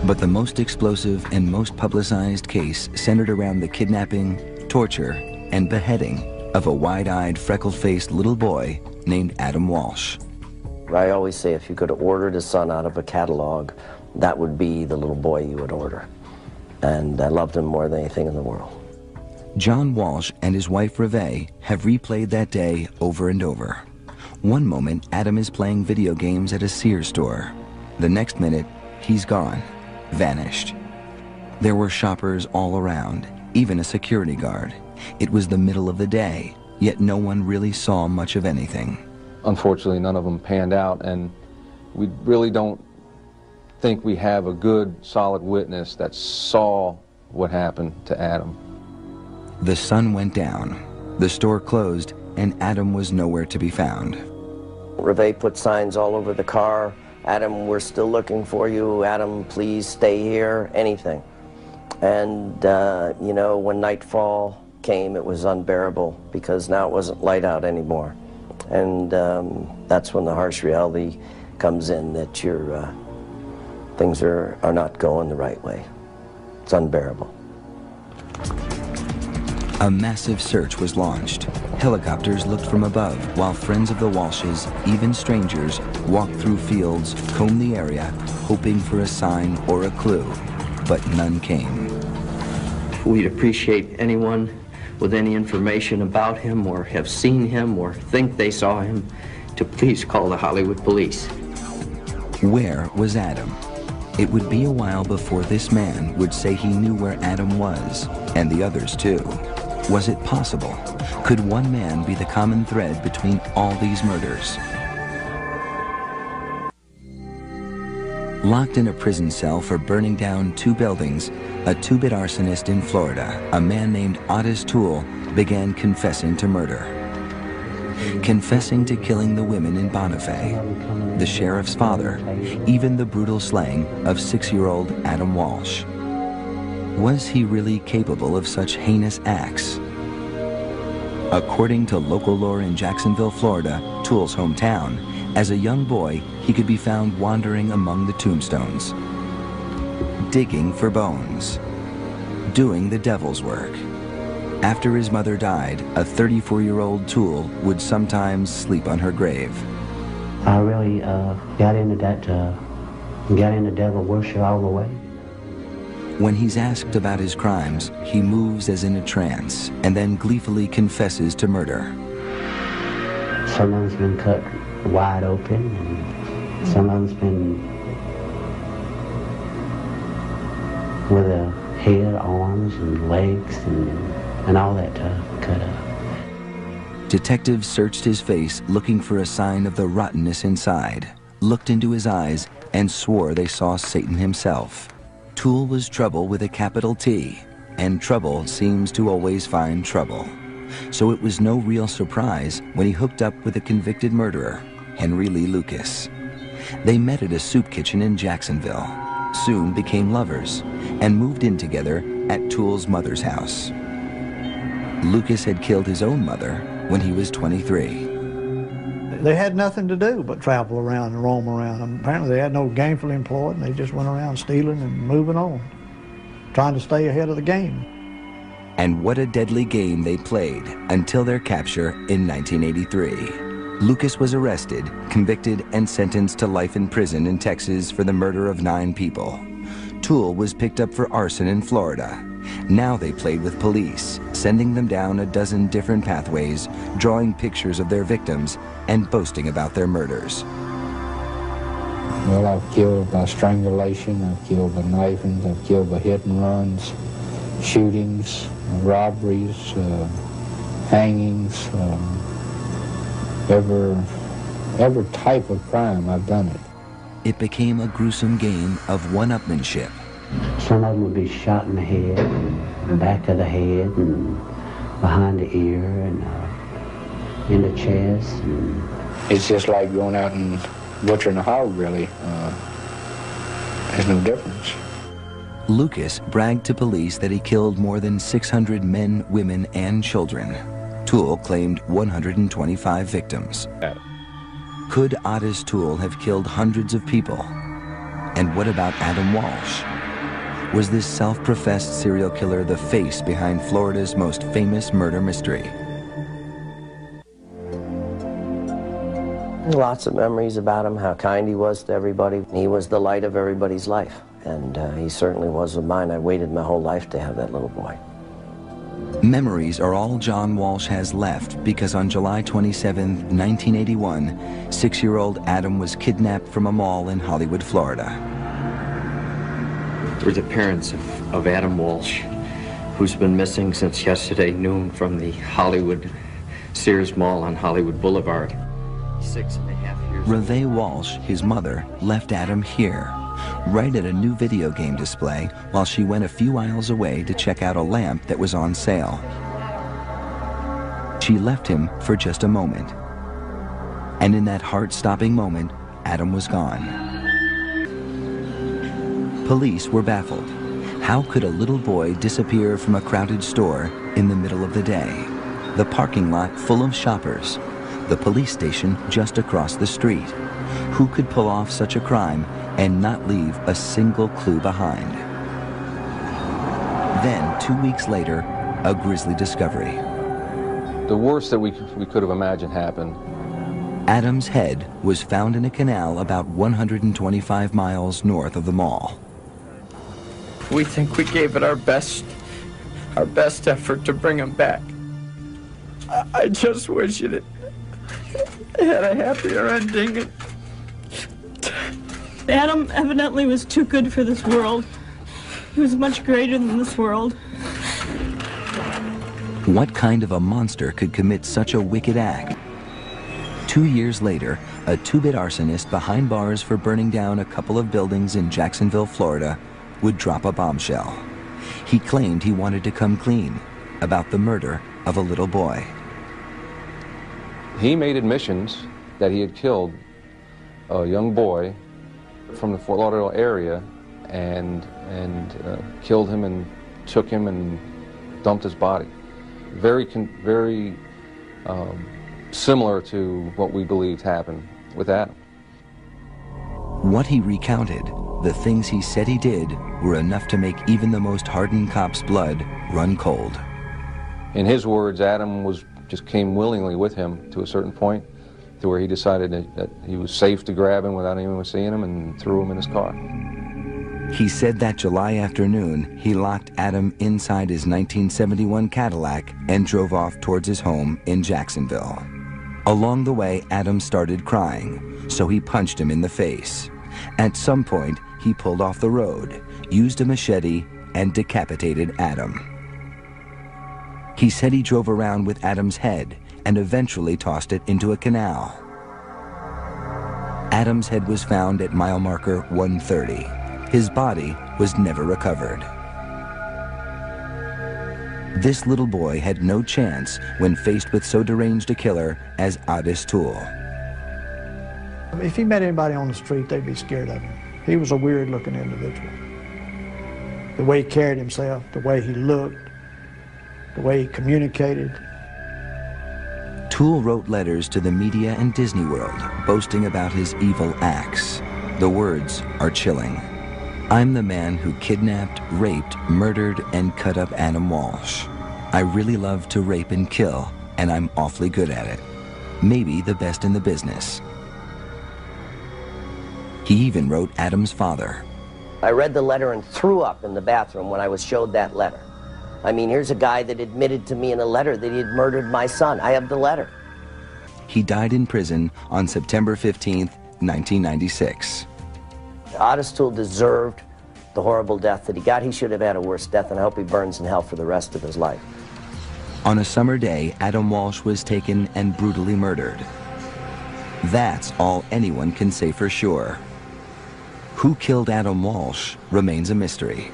But the most explosive and most publicized case centered around the kidnapping, torture, and beheading of a wide-eyed, freckle-faced little boy named Adam Walsh. I always say if you could have ordered a son out of a catalog, that would be the little boy you would order. And I loved him more than anything in the world. John Walsh and his wife Reve have replayed that day over and over. One moment, Adam is playing video games at a Sears store. The next minute, he's gone, vanished. There were shoppers all around, even a security guard. It was the middle of the day, yet no one really saw much of anything. Unfortunately, none of them panned out, and we really don't think we have a good, solid witness that saw what happened to Adam. The sun went down, the store closed, and Adam was nowhere to be found. Reve put signs all over the car. Adam, we're still looking for you. Adam, please stay here, anything. And, you know, when nightfall came, it was unbearable because now it wasn't light out anymore. And that's when the harsh reality comes in that your things are not going the right way. It's unbearable. A massive search was launched. Helicopters looked from above, while friends of the Walshes, even strangers, walked through fields, combed the area, hoping for a sign or a clue, but none came. We'd appreciate anyone with any information about him or have seen him or think they saw him to please call the Hollywood police. Where was Adam? It would be a while before this man would say he knew where Adam was, and the others too. Was it possible? Could one man be the common thread between all these murders? Locked in a prison cell for burning down 2 buildings, a 2-bit arsonist in Florida, a man named Otis Toole, began confessing to murder. Confessing to killing the women in Bonifay, the sheriff's father, even the brutal slaying of 6-year-old Adam Walsh. Was he really capable of such heinous acts? According to local lore in Jacksonville, Florida, Toole's hometown, as a young boy, he could be found wandering among the tombstones, digging for bones, doing the devil's work. After his mother died, a 34-year-old Toole would sometimes sleep on her grave. I really got into devil worship all the way. When he's asked about his crimes, he moves as in a trance and then gleefully confesses to murder. Some of them's been cut wide open, and some of them's been with a head, arms, and legs, and all that cut up. Detectives searched his face looking for a sign of the rottenness inside, looked into his eyes, and swore they saw Satan himself. Toole was trouble with a capital T, and trouble seems to always find trouble. So it was no real surprise when he hooked up with a convicted murderer, Henry Lee Lucas. They met at a soup kitchen in Jacksonville, soon became lovers, and moved in together at Toole's mother's house. Lucas had killed his own mother when he was 23. They had nothing to do but travel around and roam around. Apparently they had no gainfully employed, and they just went around stealing and moving on, trying to stay ahead of the game. And what a deadly game they played until their capture in 1983. Lucas was arrested, convicted, and sentenced to life in prison in Texas for the murder of 9 people. Toole was picked up for arson in Florida. Now they played with police, sending them down a dozen different pathways, drawing pictures of their victims, and boasting about their murders. Well, I've killed by strangulation, I've killed by knifings, I've killed by hit and runs, shootings, robberies, hangings, every type of crime, I've done it. It became a gruesome game of one-upmanship. Some of them would be shot in the head, and back of the head, and behind the ear, and in the chest. And it's just like going out and butchering a hog, really. There's no difference. Lucas bragged to police that he killed more than 600 men, women, and children. Toole claimed 125 victims. Could Otis Toole have killed hundreds of people? And what about Adam Walsh? Was this self-professed serial killer the face behind Florida's most famous murder mystery? Lots of memories about him, how kind he was to everybody. He was the light of everybody's life, and he certainly was of mine. I waited my whole life to have that little boy. Memories are all John Walsh has left because on July 27, 1981, 6-year-old Adam was kidnapped from a mall in Hollywood, Florida. We're the parents of Adam Walsh, who's been missing since yesterday noon from the Hollywood Sears Mall on Hollywood Boulevard. 6.5 years. Reve Walsh, his mother, left Adam here, right at a new video game display, while she went a few aisles away to check out a lamp that was on sale. She left him for just a moment. And in that heart-stopping moment, Adam was gone. Police were baffled. How could a little boy disappear from a crowded store in the middle of the day? The parking lot full of shoppers. The police station just across the street. Who could pull off such a crime and not leave a single clue behind? Then, 2 weeks later, a grisly discovery. The worst that we could have imagined happened. Adam's head was found in a canal about 125 miles north of the mall. We think we gave it our best effort to bring him back. I just wish it had a happier ending. Adam evidently was too good for this world. He was much greater than this world. What kind of a monster could commit such a wicked act? 2 years later, a two-bit arsonist behind bars for burning down a couple of buildings in Jacksonville, Florida, would drop a bombshell. He claimed he wanted to come clean about the murder of a little boy. He made admissions that he had killed a young boy from the Fort Lauderdale area and killed him and took him and dumped his body. Very similar to what we believed happened with Adam. What he recounted, the things he said he did, were enough to make even the most hardened cop's blood run cold. In his words, Adam just came willingly with him to a certain point, to where he decided that he was safe to grab him without anyone seeing him and threw him in his car. He said that July afternoon, he locked Adam inside his 1971 Cadillac and drove off towards his home in Jacksonville. Along the way, Adam started crying, so he punched him in the face. At some point, he pulled off the road, used a machete, and decapitated Adam. He said he drove around with Adam's head and eventually tossed it into a canal. Adam's head was found at mile marker 130. His body was never recovered. This little boy had no chance when faced with so deranged a killer as Otis Toole. If he met anybody on the street, they'd be scared of him. He was a weird-looking individual. The way he carried himself, the way he looked, the way he communicated. Toole wrote letters to the media and Disney World, boasting about his evil acts. The words are chilling. I'm the man who kidnapped, raped, murdered, and cut up Adam Walsh. I really love to rape and kill, and I'm awfully good at it. Maybe the best in the business. He even wrote Adam's father. I read the letter and threw up in the bathroom when I was showed that letter. I mean, here's a guy that admitted to me in a letter that he had murdered my son. I have the letter. He died in prison on September 15th, 1996. Otis Toole deserved the horrible death that he got. He should have had a worse death, and I hope he burns in hell for the rest of his life. On a summer day, Adam Walsh was taken and brutally murdered. That's all anyone can say for sure. Who killed Adam Walsh remains a mystery.